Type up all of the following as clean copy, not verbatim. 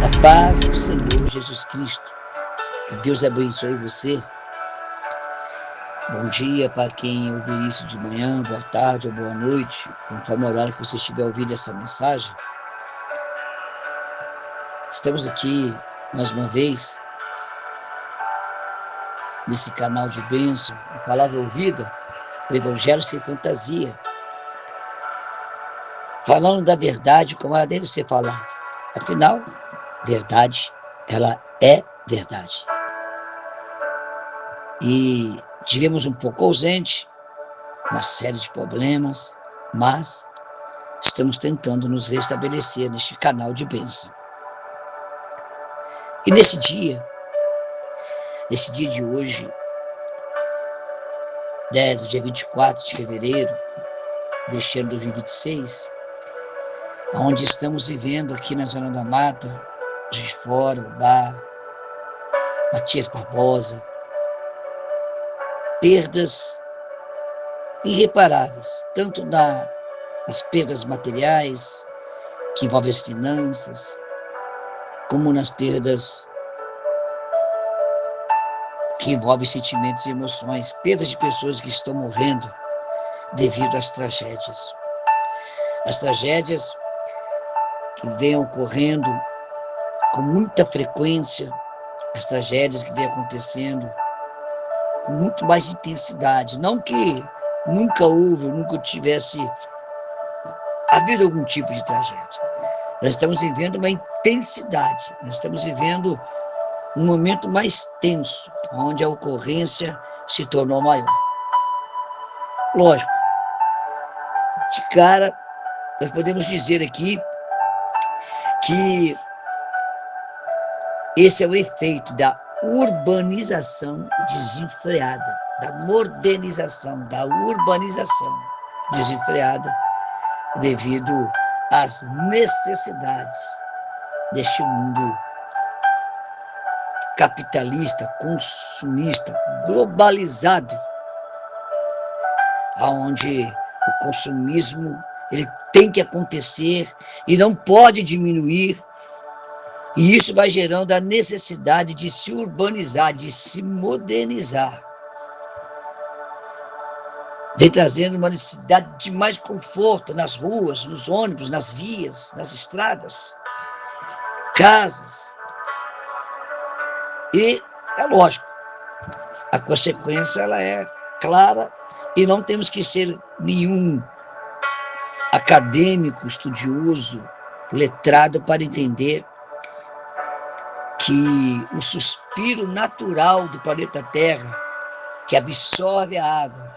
A paz do Senhor Jesus Cristo. Que Deus abençoe você. Bom dia para quem ouvir isso de manhã, boa tarde ou boa noite, conforme o horário que você estiver ouvindo essa mensagem. Estamos aqui mais uma vez nesse canal de bênção, a palavra ouvida, o Evangelho sem fantasia, falando da verdade como ela deve ser falada. Afinal, verdade, ela é verdade. E tivemos um pouco ausente, uma série de problemas, mas estamos tentando nos restabelecer neste canal de bênção. E nesse dia de hoje, do dia 24 de fevereiro deste ano 2026, onde estamos vivendo aqui na Zona da Mata, Juiz de Fora, Ubá, Matias Barbosa, perdas irreparáveis, tanto nas perdas materiais, que envolvem as finanças, como nas perdas que envolvem sentimentos e emoções, perdas de pessoas que estão morrendo devido às tragédias. As tragédias que vêm ocorrendo com muita frequência, as tragédias que vêm acontecendo com muito mais intensidade. Não que nunca houve, nunca tivesse havido algum tipo de tragédia. Nós estamos vivendo uma intensidade, nós estamos vivendo um momento mais tenso, onde a ocorrência se tornou maior. Lógico, de cara, nós podemos dizer aqui que esse é o efeito da urbanização desenfreada, da modernização, da urbanização desenfreada, devido às necessidades deste mundo capitalista, consumista, globalizado, onde o consumismo ele tem que acontecer e não pode diminuir, e isso vai gerando a necessidade de se urbanizar, de se modernizar. Vem trazendo uma necessidade de mais conforto nas ruas, nos ônibus, nas vias, nas estradas, casas. E é lógico, a consequência ela é clara e não temos que ser nenhum acadêmico, estudioso, letrado para entender que o suspiro natural do planeta Terra, que absorve a água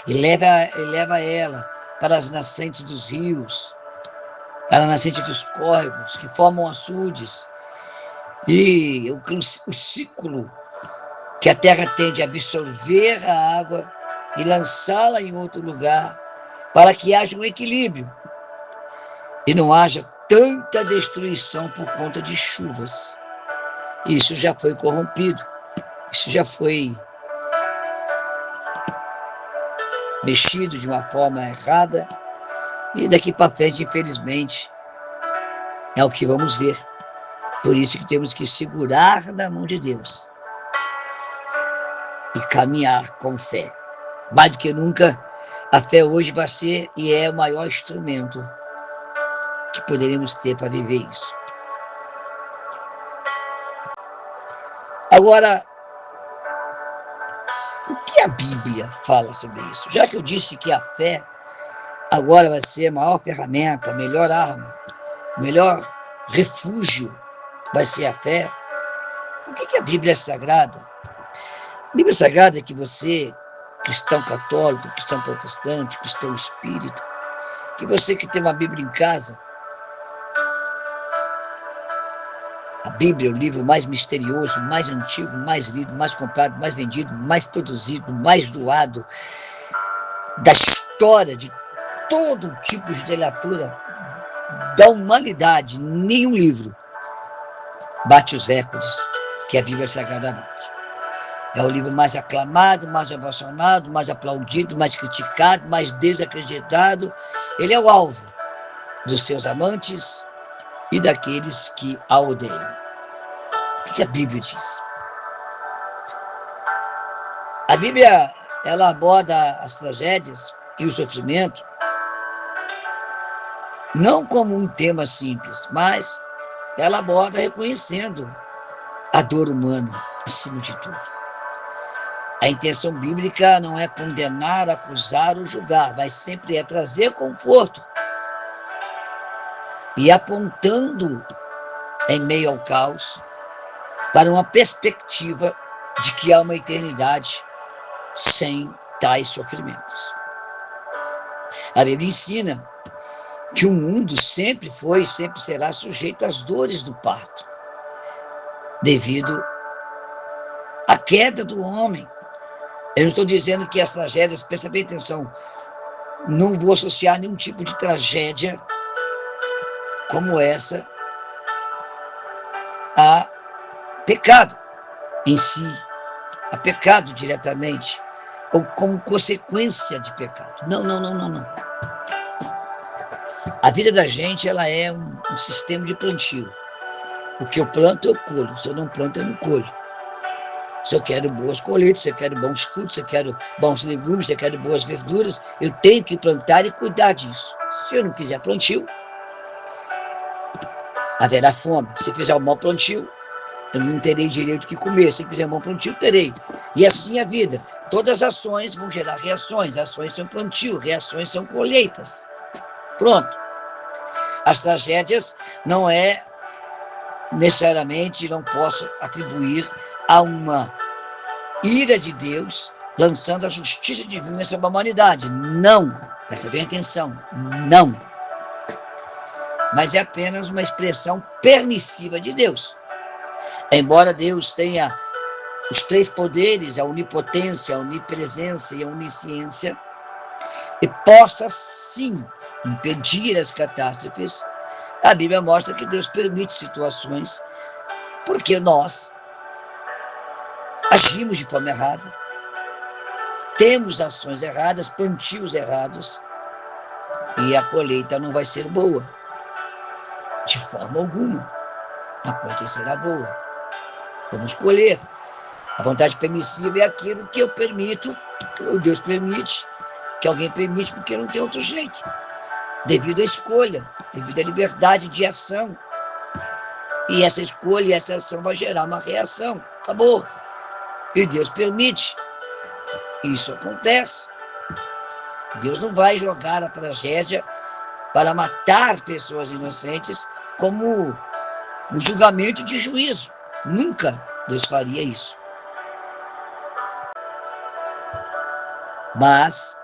e leva ela para as nascentes dos rios, para a nascente dos córregos, que formam açudes, e o ciclo que a Terra tem de absorver a água e lançá-la em outro lugar, para que haja um equilíbrio e não haja tanta destruição por conta de chuvas. Isso já foi corrompido, isso já foi mexido de uma forma errada, e daqui para frente, infelizmente, é o que vamos ver. Por isso que temos que segurar na mão de Deus e caminhar com fé. Mais do que nunca, a fé hoje vai ser e é o maior instrumento que poderemos ter para viver isso. Agora, o que a Bíblia fala sobre isso? Já que eu disse que a fé agora vai ser a maior ferramenta, a melhor arma, o melhor refúgio vai ser a fé, o que é a Bíblia Sagrada? A Bíblia Sagrada é que você, cristão católico, cristão protestante, cristão espírita, que você que tem uma Bíblia em casa, a Bíblia é o livro mais misterioso, mais antigo, mais lido, mais comprado, mais vendido, mais produzido, mais doado da história de todo tipo de literatura da humanidade. Nenhum livro bate os recordes que a Bíblia Sagrada bate. É o livro mais aclamado, mais ovacionado, mais aplaudido, mais criticado, mais desacreditado. Ele é o alvo dos seus amantes, e daqueles que a odeiam. O que a Bíblia diz? A Bíblia, ela aborda as tragédias e o sofrimento não como um tema simples, mas ela aborda reconhecendo a dor humana acima de tudo. A intenção bíblica não é condenar, acusar ou julgar, mas sempre é trazer conforto e apontando em meio ao caos para uma perspectiva de que há uma eternidade sem tais sofrimentos. A Bíblia ensina que o mundo sempre foi e sempre será sujeito às dores do parto, devido à queda do homem. Eu não estou dizendo que as tragédias, presta bem atenção, não vou associar nenhum tipo de tragédia como essa a pecado em si, a pecado diretamente, ou como consequência de pecado. Não. A vida da gente, ela é um sistema de plantio. O que eu planto, eu colho. Se eu não planto, eu não colho. Se eu quero boas colheitas, se eu quero bons frutos, se eu quero bons legumes, se eu quero boas verduras, eu tenho que plantar e cuidar disso. Se eu não fizer plantio, haverá fome. Se eu fizer um mau plantio, eu não terei direito de comer. Se eu fizer um bom plantio, terei. E assim a vida. Todas as ações vão gerar reações. Ações são plantio, reações são colheitas. Pronto. As tragédias não é necessariamente, não posso atribuir a uma ira de Deus lançando a justiça divina sobre a humanidade. Não. Presta bem atenção. Não. Mas é apenas uma expressão permissiva de Deus. Embora Deus tenha os três poderes, a onipotência, a onipresença e a onisciência, e possa sim impedir as catástrofes, a Bíblia mostra que Deus permite situações porque nós agimos de forma errada, temos ações erradas, plantios errados, e a colheita não vai ser boa. De forma alguma, a colheita será boa. Vamos colher. A vontade permissiva é aquilo que eu permito, ou Deus permite, que alguém permite, porque não tem outro jeito. Devido à escolha, devido à liberdade de ação. E essa escolha e essa ação vai gerar uma reação. Acabou. E Deus permite. Isso acontece. Deus não vai jogar a tragédia para matar pessoas inocentes como um julgamento de juízo. Nunca Deus faria isso. Mas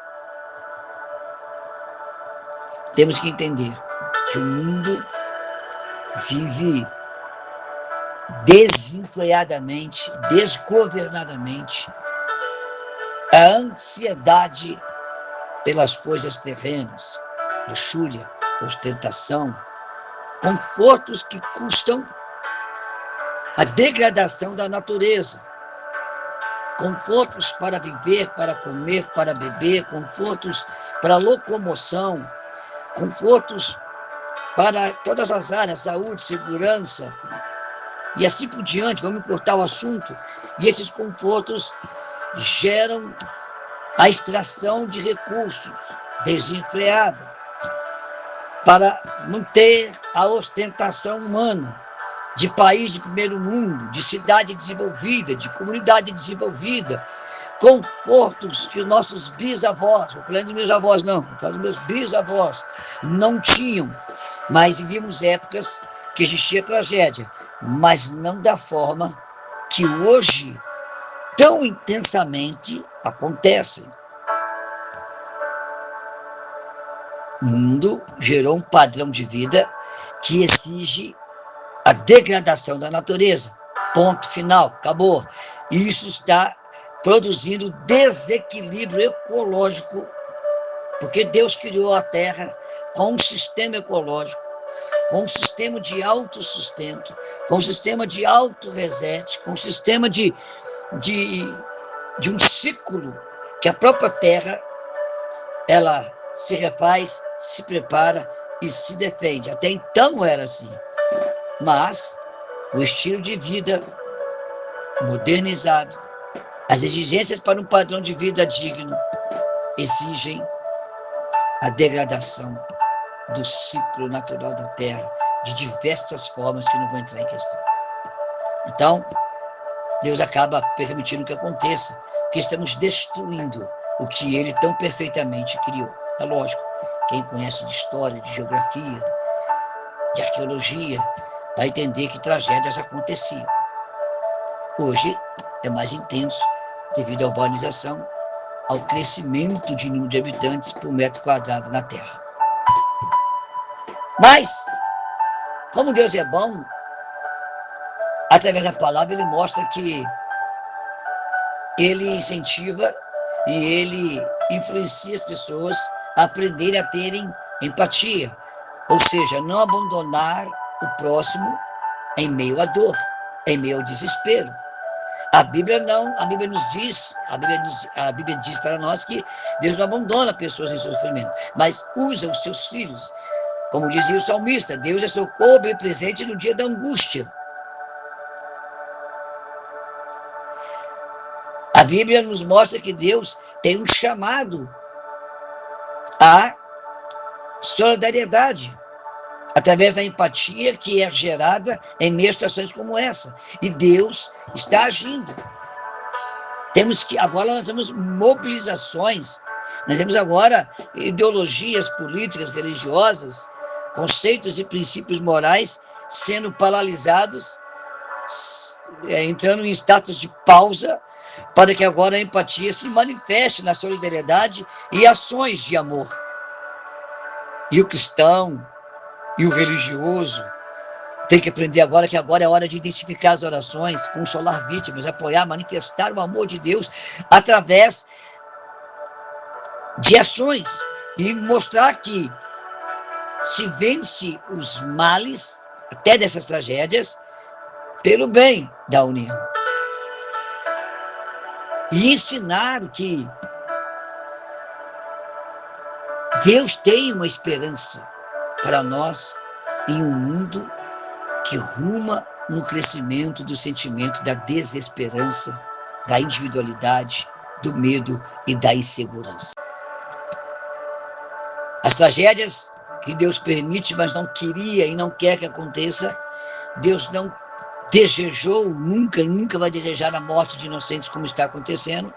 temos que entender que o mundo vive desenfreadamente, desgovernadamente, a ansiedade pelas coisas terrenas, luxúria, ostentação, confortos que custam a degradação da natureza, confortos para viver, para comer, para beber, confortos para locomoção, confortos para todas as áreas, saúde, segurança, e assim por diante. Vamos cortar o assunto. E esses confortos geram a extração de recursos desenfreada para manter a ostentação humana de país de primeiro mundo, de cidade desenvolvida, de comunidade desenvolvida, confortos que os nossos bisavós, não falando dos meus avós não, falando dos meus bisavós, não tinham. Mas vivíamos épocas que existia tragédia, mas não da forma que hoje tão intensamente acontecem. O mundo gerou um padrão de vida que exige a degradação da natureza. Ponto final, acabou. Isso está produzindo desequilíbrio ecológico, porque Deus criou a Terra com um sistema ecológico, com um sistema de autossustento, com um sistema de auto-reset, com um sistema de um ciclo que a própria Terra, ela se refaz, se prepara e se defende. Até então era assim. Mas o estilo de vida modernizado, as exigências para um padrão de vida digno, exigem a degradação do ciclo natural da Terra de diversas formas que não vou entrar em questão. Então, Deus acaba permitindo que aconteça, que estamos destruindo o que Ele tão perfeitamente criou. É lógico, quem conhece de história, de geografia, de arqueologia, vai entender que tragédias aconteciam. Hoje é mais intenso devido à urbanização, ao crescimento de número de habitantes por metro quadrado na Terra. Mas, como Deus é bom, através da palavra Ele mostra que Ele incentiva e Ele influencia as pessoas a aprenderem a terem empatia, ou seja, não abandonar o próximo em meio à dor, em meio ao desespero. A Bíblia não, a Bíblia diz para nós que Deus não abandona pessoas em sofrimento, mas usa os seus filhos. Como dizia o salmista, Deus é socorro bem presente no dia da angústia. A Bíblia nos mostra que Deus tem um chamado à solidariedade, através da empatia que é gerada em meio a situações como essa. E Deus está agindo. Agora nós temos mobilizações, nós temos agora ideologias políticas, religiosas, conceitos e princípios morais sendo paralisados, entrando em status de pausa, para que agora a empatia se manifeste na solidariedade e ações de amor. E o cristão e o religioso tem que aprender agora que agora é hora de identificar as orações, consolar vítimas, apoiar, manifestar o amor de Deus através de ações e mostrar que se vence os males, até dessas tragédias, pelo bem da união. E ensinar que Deus tem uma esperança para nós em um mundo que ruma no crescimento do sentimento da desesperança, da individualidade, do medo e da insegurança. As tragédias que Deus permite, mas não queria e não quer que aconteça, Deus não desejou nunca e nunca vai desejar a morte de inocentes como está acontecendo,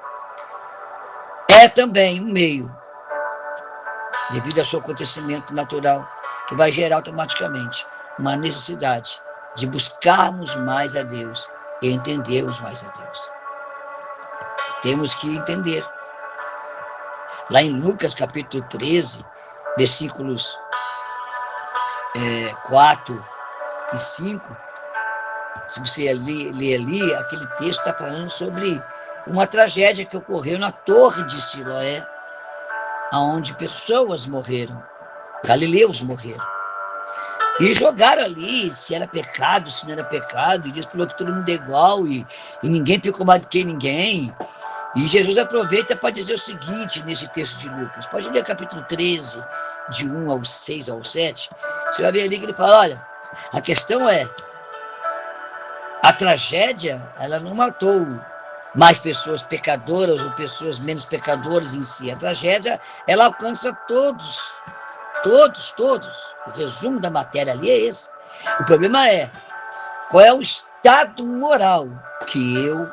é também um meio, devido ao seu acontecimento natural, que vai gerar automaticamente uma necessidade de buscarmos mais a Deus e entendermos mais a Deus. Temos que entender. Lá em Lucas capítulo 13, versículos 4 e 5, se você ler ali, aquele texto está falando sobre uma tragédia que ocorreu na Torre de Siloé, onde pessoas morreram, galileus morreram. E jogaram ali se era pecado, se não era pecado, e Deus falou que todo mundo é igual, e ninguém ficou mais do que ninguém. E Jesus aproveita para dizer o seguinte nesse texto de Lucas. Pode ler capítulo 13, de 1 ao 6 ao 7. Você vai ver ali que ele fala, olha, a questão é, a tragédia, ela não matou mais pessoas pecadoras ou pessoas menos pecadoras em si. A tragédia, ela alcança todos. Todos. O resumo da matéria ali é esse. O problema é, qual é o estado moral que eu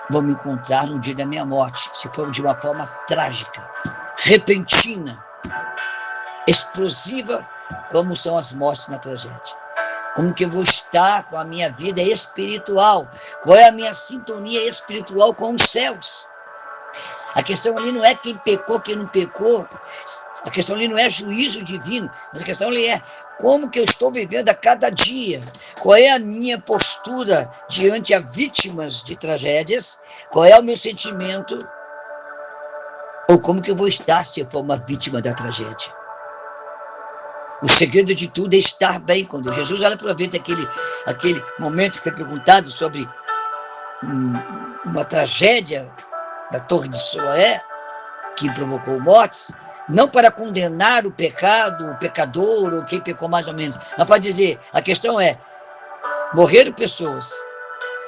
vou me encontrar no dia da minha morte, se for de uma forma trágica, repentina, explosiva, como são as mortes na tragédia. Como que eu vou estar com a minha vida espiritual? Qual é a minha sintonia espiritual com os céus? A questão ali não é quem pecou, quem não pecou. A questão ali não é juízo divino, mas a questão ali é como que eu estou vivendo a cada dia. Qual é a minha postura diante a vítimas de tragédias? Qual é o meu sentimento? Ou como que eu vou estar se eu for uma vítima da tragédia? O segredo de tudo é estar bem com Deus. Jesus aproveita aquele momento que foi perguntado sobre uma tragédia da Torre de Siloé, que provocou mortes, não para condenar o pecado, o pecador, ou quem pecou mais ou menos, mas para dizer, a questão é, morreram pessoas,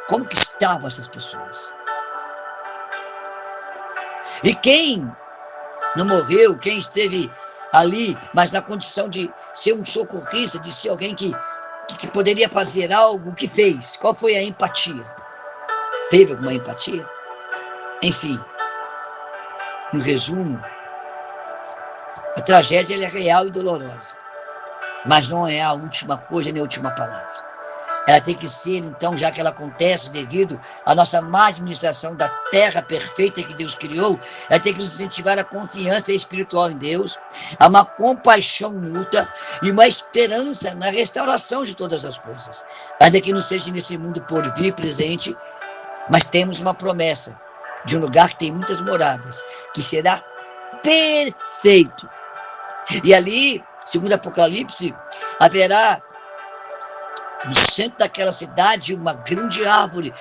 como que estavam essas pessoas? E quem não morreu, quem esteve ali, mas na condição de ser um socorrista, de ser alguém que poderia fazer algo, o que fez? Qual foi a empatia? Teve alguma empatia? Enfim, em resumo, a tragédia ela é real e dolorosa, mas não é a última coisa nem a última palavra. Ela tem que ser, então, já que ela acontece devido à nossa má administração da terra perfeita que Deus criou, ela tem que nos incentivar a confiança espiritual em Deus, a uma compaixão mútua e uma esperança na restauração de todas as coisas. Ainda que não seja nesse mundo por vir presente, mas temos uma promessa de um lugar que tem muitas moradas, que será perfeito. E ali, segundo Apocalipse, haverá no centro daquela cidade uma grande árvore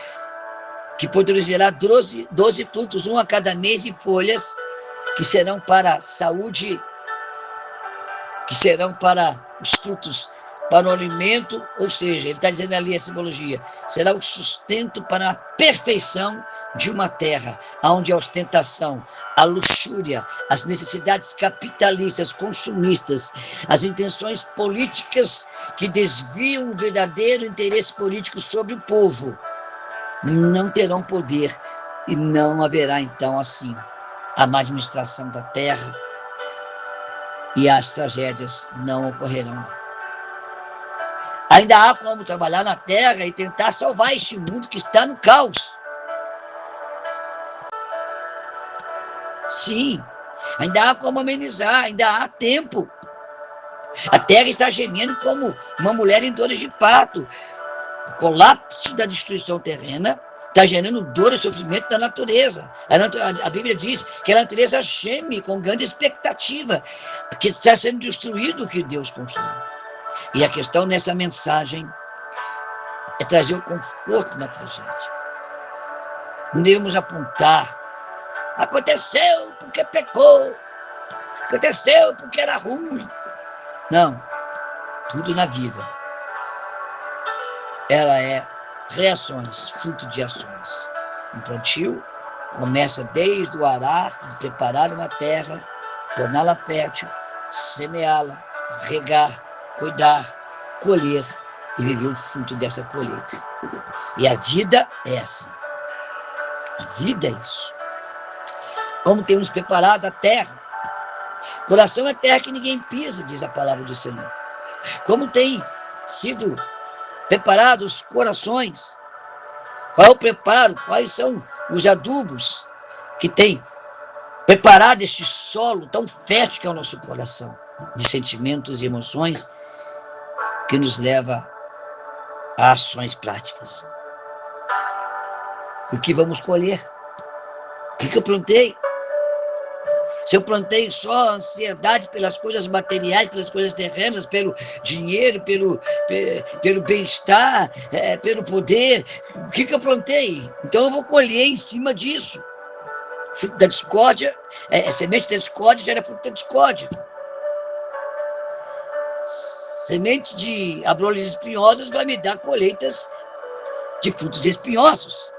que produzirá 12 frutos, um a cada mês, e folhas que serão para a saúde, que serão para os frutos, para o alimento, ou seja, ele está dizendo ali a simbologia, será o sustento para a perfeição de uma terra, onde a ostentação, a luxúria, as necessidades capitalistas, consumistas, as intenções políticas que desviam o verdadeiro interesse político sobre o povo, não terão poder e não haverá então assim a má administração da terra e as tragédias não ocorrerão. Ainda há como trabalhar na terra e tentar salvar este mundo que está no caos. Sim, ainda há como amenizar, ainda há tempo. A terra está gemendo como uma mulher em dores de parto. O colapso da destruição terrena está gerando dor e sofrimento da natureza. A Bíblia diz que a natureza geme com grande expectativa, porque está sendo destruído o que Deus construiu. E a questão nessa mensagem é trazer o conforto na tragédia. Não devemos apontar, aconteceu porque pecou, aconteceu porque era ruim. Não, tudo na vida, ela é reações, fruto de ações. Um plantio começa desde o arar, de preparar uma terra, torná-la fértil, semeá-la, regar, cuidar, colher e viver o fruto dessa colheita. E a vida é assim. A vida é isso. Como temos preparado a terra. Coração é terra que ninguém pisa, diz a palavra do Senhor. Como tem sido preparados os corações. Qual é o preparo? Quais são os adubos que tem preparado este solo tão fértil que é o nosso coração, de sentimentos e emoções, que nos leva a ações práticas. O que vamos colher? O que eu plantei? Se eu plantei só ansiedade pelas coisas materiais, pelas coisas terrenas, pelo dinheiro, pelo bem-estar, pelo poder, o que eu plantei? Então eu vou colher em cima disso. Fruto da discórdia, semente da discórdia gera fruto da discórdia. Semente de abrolhos espinhosos vai me dar colheitas de frutos espinhosos.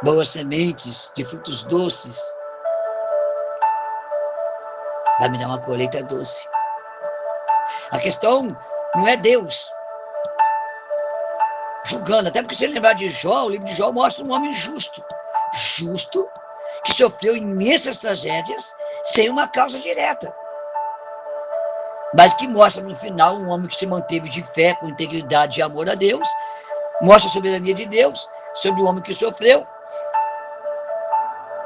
Boas sementes de frutos doces vai me dar uma colheita doce. A questão não é Deus julgando, até porque se ele lembrar de Jó, o livro de Jó mostra um homem justo, que sofreu imensas tragédias sem uma causa direta, mas que mostra no final um homem que se manteve de fé, com integridade e amor a Deus, mostra a soberania de Deus sobre o homem que sofreu,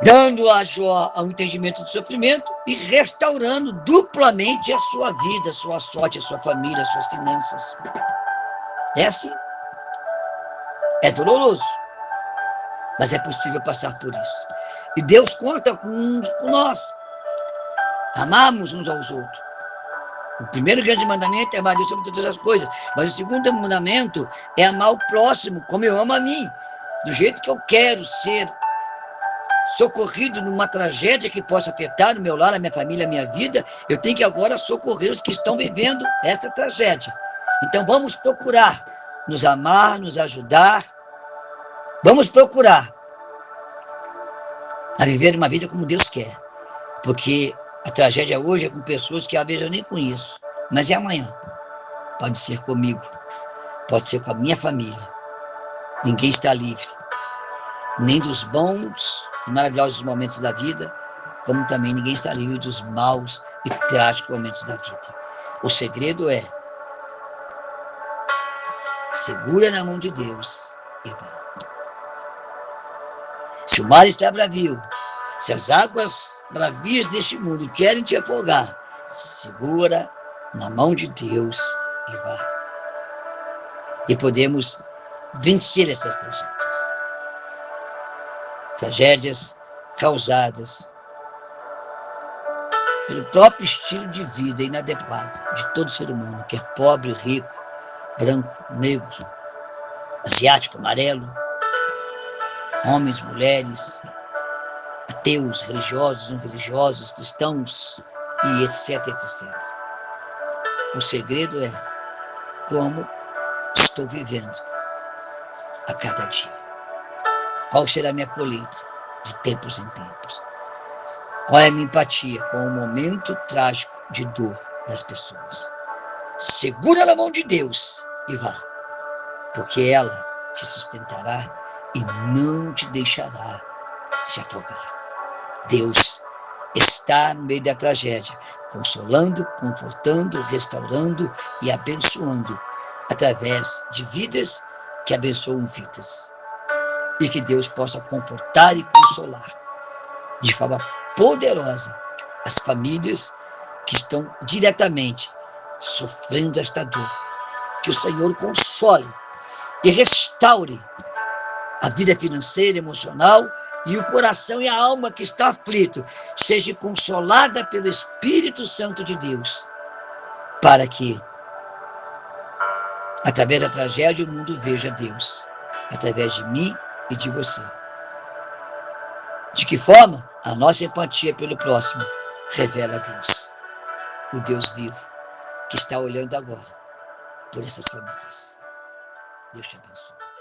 dando a Jó ao entendimento do sofrimento e restaurando duplamente a sua vida, a sua sorte, a sua família, as suas finanças. É assim. É doloroso, mas é possível passar por isso. E Deus conta com nós. Amarmos uns aos outros. O primeiro grande mandamento é amar Deus sobre todas as coisas, mas o segundo mandamento é amar o próximo como eu amo a mim, do jeito que eu quero ser socorrido numa tragédia que possa afetar o meu lar, a minha família, a minha vida, eu tenho que agora socorrer os que estão vivendo esta tragédia. Então vamos procurar nos amar, nos ajudar. Vamos procurar a viver uma vida como Deus quer. Porque a tragédia hoje é com pessoas que às vezes eu nem conheço. Mas é amanhã. Pode ser comigo. Pode ser com a minha família. Ninguém está livre. Nem dos bons e maravilhosos momentos da vida, como também ninguém está livre dos maus e trágicos momentos da vida. O segredo é: segura na mão de Deus e vá. Se o mar está bravio, se as águas bravias deste mundo querem te afogar, segura na mão de Deus e vá. E podemos vencer essas tragédias. Tragédias causadas pelo próprio estilo de vida inadequado de todo ser humano, que é pobre, rico, branco, negro, asiático, amarelo, homens, mulheres, ateus, religiosos, não religiosos, cristãos e etc, etc. O segredo é como estou vivendo a cada dia. Qual será a minha colheita de tempos em tempos? Qual é a minha empatia com o momento trágico de dor das pessoas? Segura na mão de Deus e vá, porque ela te sustentará e não te deixará se afogar. Deus está no meio da tragédia, consolando, confortando, restaurando e abençoando, através de vidas que abençoam vidas. E que Deus possa confortar e consolar de forma poderosa as famílias que estão diretamente sofrendo esta dor. Que o Senhor console e restaure a vida financeira, emocional, e o coração e a alma que está aflito seja consolada pelo Espírito Santo de Deus, para que, através da tragédia, o mundo veja Deus, através de mim e de você. De que forma? A nossa empatia pelo próximo revela a Deus, o Deus vivo, que está olhando agora por essas famílias. Deus te abençoe.